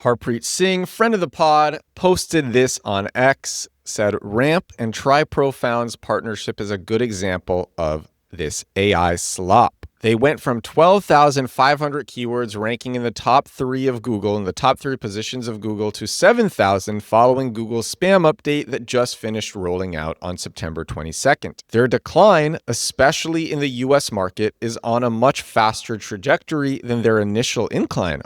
Harpreet Singh, friend of the pod, posted this on X, said Ramp and TriProfound's partnership is a good example of this AI slop. They went from 12,500 keywords ranking in the top 3 of Google, in the top 3 positions of Google, to 7,000 following Google's spam update that just finished rolling out on September 22nd. Their decline, especially in the US market, is on a much faster trajectory than their initial incline.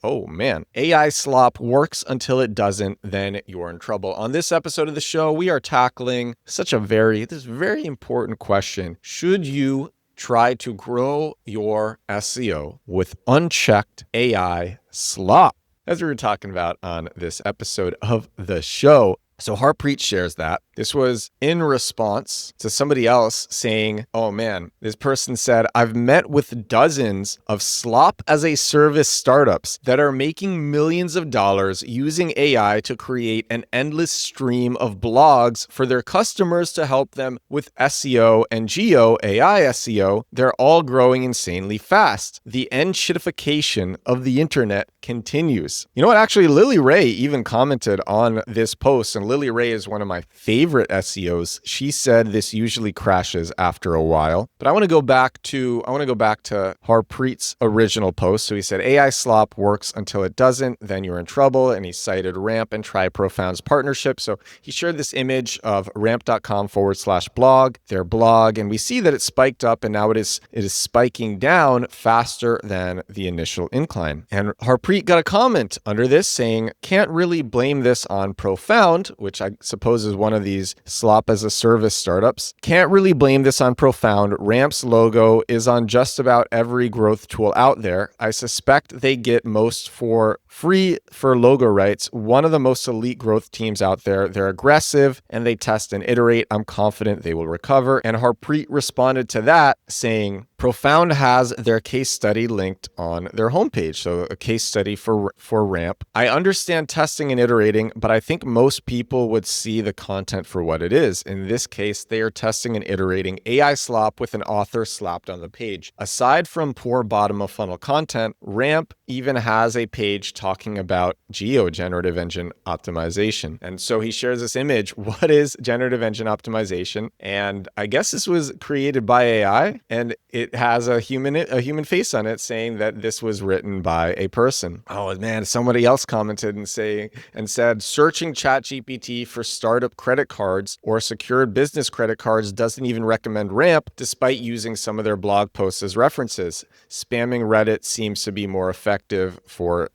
Oh man. AI slop works until it doesn't, then you're in trouble. On this episode of the show, we are tackling this very important question. Should you try to grow your SEO with unchecked AI slop? As we were talking about on this episode of the show. So Harpreet shares that. This was in response to somebody else saying, oh man, this person said, I've met with dozens of slop as a service startups that are making millions of dollars using AI to create an endless stream of blogs for their customers to help them with SEO and geo AI SEO. They're all growing insanely fast. The end-shitification of the internet continues. You know what? Actually, Lily Ray even commented on this post, and Lily Ray is one of my favorite SEOs. She said this usually crashes after a while, but I want to go back to Harpreet's original post. So he said AI slop works until it doesn't, then you're in trouble, and he cited Ramp and TriProfound's partnership. So he shared this image of ramp.com/blog, their blog, and we see that it spiked up, and now it is spiking down faster than the initial incline. And Harpreet got a comment under this saying, can't really blame this on Profound, which I suppose is one of these slop as a service startups. Can't really blame this on Profound. Ramp's logo is on just about every growth tool out there. I suspect they get most for free for logo rights. One of the most elite growth teams out there. They're aggressive and they test and iterate. I'm confident they will recover. And Harpreet responded to that saying, Profound has their case study linked on their homepage. So a case study for Ramp. I understand testing and iterating, but I think most people would see the content for what it is. In this case, they are testing and iterating AI slop with an author slapped on the page. Aside from poor bottom of funnel content, Ramp even has a page talking about generative engine optimization. And so he shares this image. What is generative engine optimization? And I guess this was created by AI, and it has a human face on it saying that this was written by a person. Oh man, somebody else commented and said, searching ChatGPT for startup credit cards or secured business credit cards doesn't even recommend Ramp, despite using some of their blog posts as references. Spamming Reddit seems to be more effective for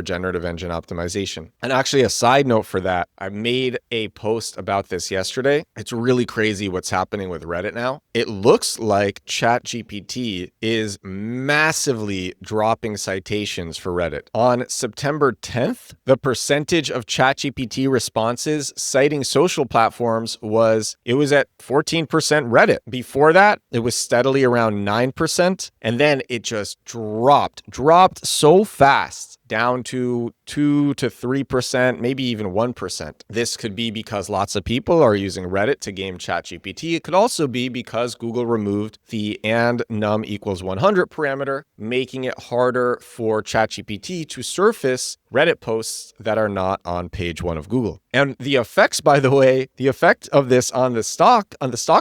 generative engine optimization. And actually, a side note for that, I made a post about this yesterday. It's really crazy what's happening with Reddit now. It looks like ChatGPT is massively dropping citations for Reddit. On September 10th, the percentage of ChatGPT responses citing social platforms was at 14% Reddit. Before that, it was steadily around 9%, and then it just dropped so fast down to 2 to 3%, maybe even 1%. This could be because lots of people are using Reddit to game ChatGPT. It could also be because Google removed the and num equals 100 parameter, making it harder for ChatGPT to surface Reddit posts that are not on page 1 of Google. And the effects, by the way, the effect of this on the stock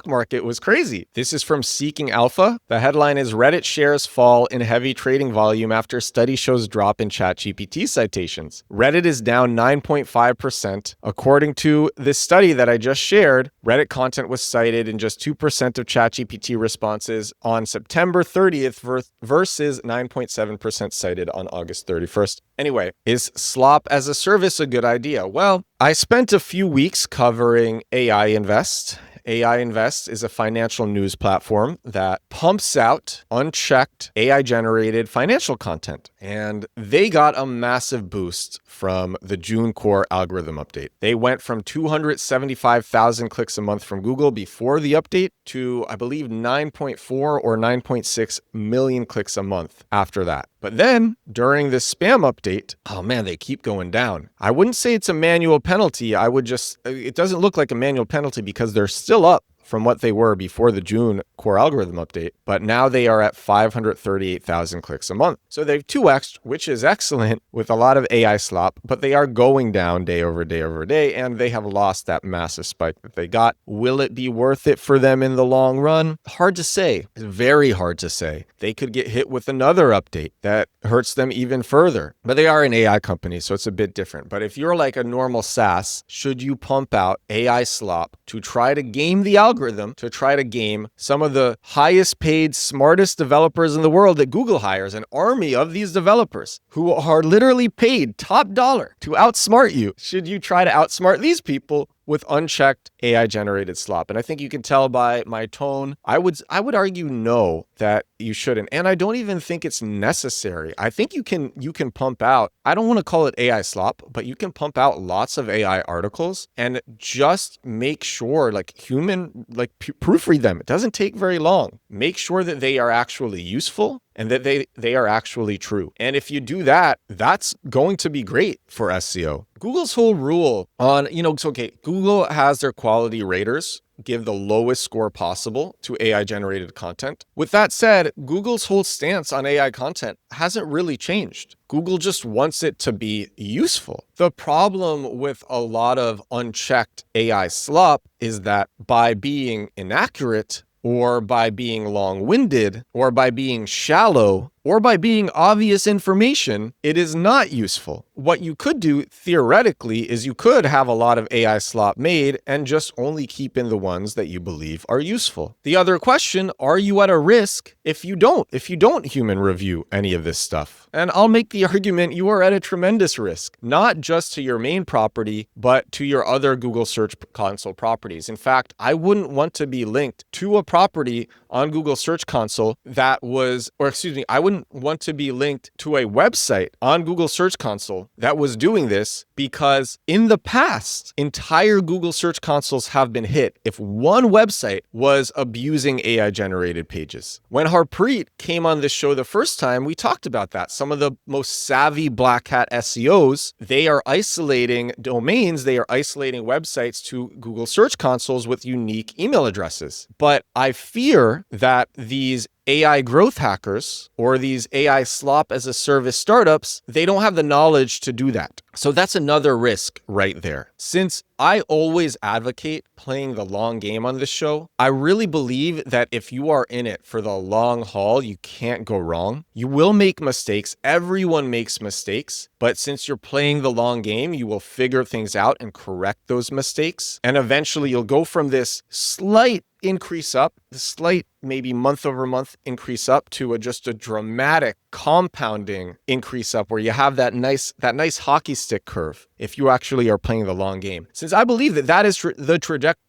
market was crazy. This is from Seeking Alpha. The headline is Reddit shares fall in heavy trading volume after study shows drop in ChatGPT citations. Reddit is down 9.5%. According to this study that I just shared, Reddit content was cited in just 2% of ChatGPT responses on September 30th versus 9.7% cited on August 31st. Anyway, is slop as a service a good idea? Well, I spent a few weeks covering AI Invest. AI Invest is a financial news platform that pumps out unchecked AI-generated financial content. And they got a massive boost from the June core algorithm update. They went from 275,000 clicks a month from Google before the update to, I believe, 9.4 or 9.6 million clicks a month after that. But then during this spam update, oh man, they keep going down. I wouldn't say it's a manual penalty. It doesn't look like a manual penalty because they're still up from what they were before the June core algorithm update, but now they are at 538,000 clicks a month. So they've 2x'd, which is excellent with a lot of AI slop, but they are going down day over day over day, and they have lost that massive spike that they got. Will it be worth it for them in the long run? Hard to say. It's very hard to say. They could get hit with another update that hurts them even further. But they are an AI company, so it's a bit different. But if you're like a normal SaaS, should you pump out AI slop to try to game the algorithm, to try to game some of the highest paid, smartest developers in the world that Google hires, an army of these developers who are literally paid top dollar to outsmart you? Should you try to outsmart these people with unchecked AI generated slop? And I think you can tell by my tone, I would argue no, that you shouldn't. And I don't even think it's necessary. I think you can pump out, I don't want to call it AI slop, but you can pump out lots of AI articles and just make sure proofread them. It doesn't take very long. Make sure that they are actually useful and that they are actually true. And if you do that, that's going to be great for SEO. Google's whole rule on, it's okay. Google has their quality raters give the lowest score possible to AI generated content. With that said, Google's whole stance on AI content hasn't really changed. Google just wants it to be useful. The problem with a lot of unchecked AI slop is that by being inaccurate, or by being long-winded, or by being shallow, or by being obvious information, it is not useful. What you could do theoretically is you could have a lot of AI slop made and just only keep in the ones that you believe are useful. The other question, are you at a risk if you don't human review any of this stuff? And I'll make the argument you are at a tremendous risk, not just to your main property, but to your other Google Search Console properties. In fact, I wouldn't want to be linked to a property on Google Search Console I wouldn't want to be linked to a website on Google Search Console that was doing this, because in the past, entire Google Search Consoles have been hit if one website was abusing AI generated pages. When Harpreet came on this show the first time, we talked about that. Some of the most savvy black hat SEOs, they are isolating domains, they are isolating websites to Google Search Consoles with unique email addresses. But I fear that these AI growth hackers or these AI slop as a service startups, they don't have the knowledge to do that. So that's another risk right there. Since I always advocate playing the long game on this show, I really believe that if you are in it for the long haul, you can't go wrong. You will make mistakes. Everyone makes mistakes. But since you're playing the long game, you will figure things out and correct those mistakes. And eventually you'll go from this slight increase up, the slight maybe month over month increase up, to just a dramatic compounding increase up where you have that nice hockey stick curve if you actually are playing the long game. Since I believe that is the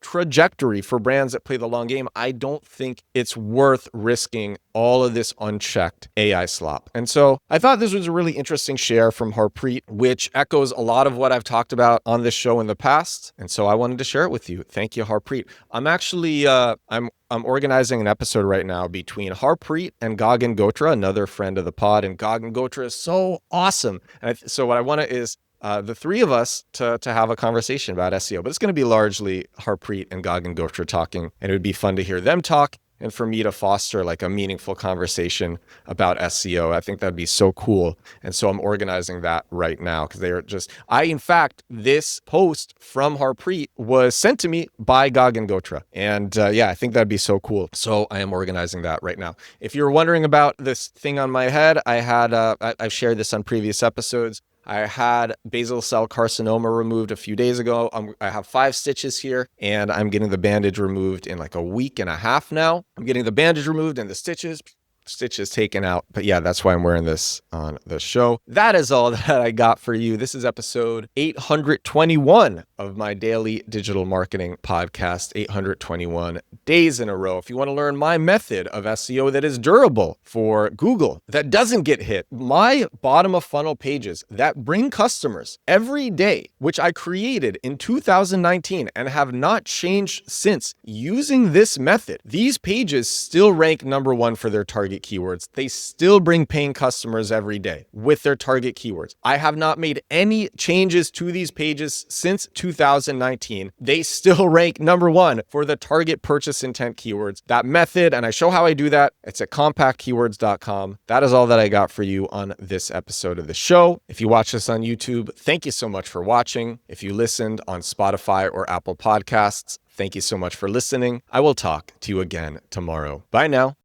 trajectory for brands that play the long game, I don't think it's worth risking all of this unchecked AI slop. And so I thought this was a really interesting share from Harpreet, which echoes a lot of what I've talked about on this show in the past. And so I wanted to share it with you. Thank you, Harpreet. I'm actually, I'm organizing an episode right now between Harpreet and Gagan Gotra, another friend of the pod. And Gagan Gotra is so awesome. And so what I want to is the three of us to have a conversation about SEO. But it's going to be largely Harpreet and Gagan Gotra talking. And it would be fun to hear them talk and for me to foster like a meaningful conversation about SEO. I think that'd be so cool. And so I'm organizing that right now because they are just, in fact, this post from Harpreet was sent to me by Gagan Gotra. And I think that'd be so cool. So I am organizing that right now. If you're wondering about this thing on my head, I've shared this on previous episodes. I had basal cell carcinoma removed a few days ago. I have 5 stitches here, and I'm getting the bandage removed in like a week and a half now. I'm getting the bandage removed and the stitches taken out. But yeah, that's why I'm wearing this on the show. That is all that I got for you. This is episode 821 of my daily digital marketing podcast, 821 days in a row. If you want to learn my method of SEO that is durable for Google, that doesn't get hit, my bottom of funnel pages that bring customers every day, which I created in 2019 and have not changed since, using this method, these pages still rank number 1 for their target target keywords. They still bring paying customers every day with their target keywords. I have not made any changes to these pages since 2019. They still rank number one for the target purchase intent keywords. That method, and I show how I do that, it's at compactkeywords.com. That is all that I got for you on this episode of the show. If you watch this on YouTube, thank you so much for watching. If you listened on Spotify or Apple Podcasts, thank you so much for listening. I will talk to you again tomorrow. Bye now.